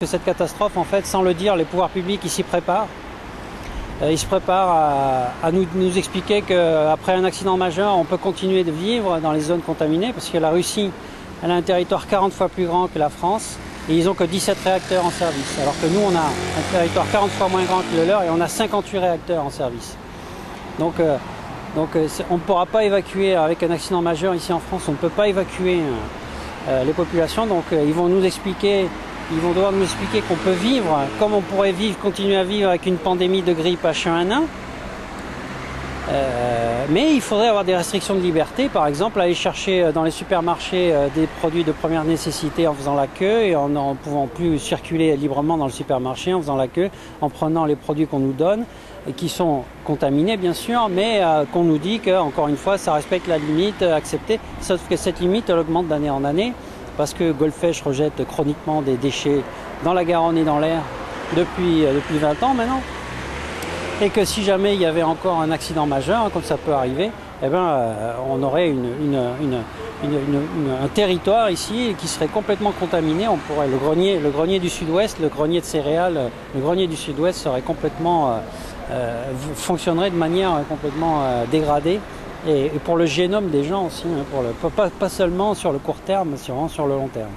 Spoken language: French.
Cette catastrophe, en fait, sans le dire, les pouvoirs publics ils s'y préparent. Ils se préparent à nous expliquer qu'après un accident majeur, on peut continuer de vivre dans les zones contaminées, parce que la Russie, elle a un territoire 40 fois plus grand que la France, et ils n'ont que 17 réacteurs en service. Alors que nous, on a un territoire 40 fois moins grand que le leur, et on a 58 réacteurs en service. Donc on ne pourra pas évacuer, avec un accident majeur ici en France, on ne peut pas évacuer les populations, donc ils vont nous expliquer. Ils vont devoir nous expliquer qu'on peut vivre comme on pourrait continuer à vivre avec une pandémie de grippe H1N1. Mais il faudrait avoir des restrictions de liberté, par exemple aller chercher dans les supermarchés des produits de première nécessité en faisant la queue et en ne pouvant plus circuler librement dans le supermarché en faisant la queue, en prenant les produits qu'on nous donne et qui sont contaminés bien sûr, mais qu'on nous dit que, encore une fois, ça respecte la limite acceptée, sauf que cette limite elle augmente d'année en année. Parce que Golfech rejette chroniquement des déchets dans la Garonne et dans l'air depuis 20 ans maintenant. Et que si jamais il y avait encore un accident majeur, comme ça peut arriver, eh ben, on aurait un territoire ici qui serait complètement contaminé. On pourrait, le grenier du Sud-Ouest, le grenier de céréales, le grenier du Sud-Ouest serait complètement, fonctionnerait de manière complètement dégradée. Et pour le génome des gens aussi, hein, pas seulement sur le court terme, mais vraiment sur le long terme.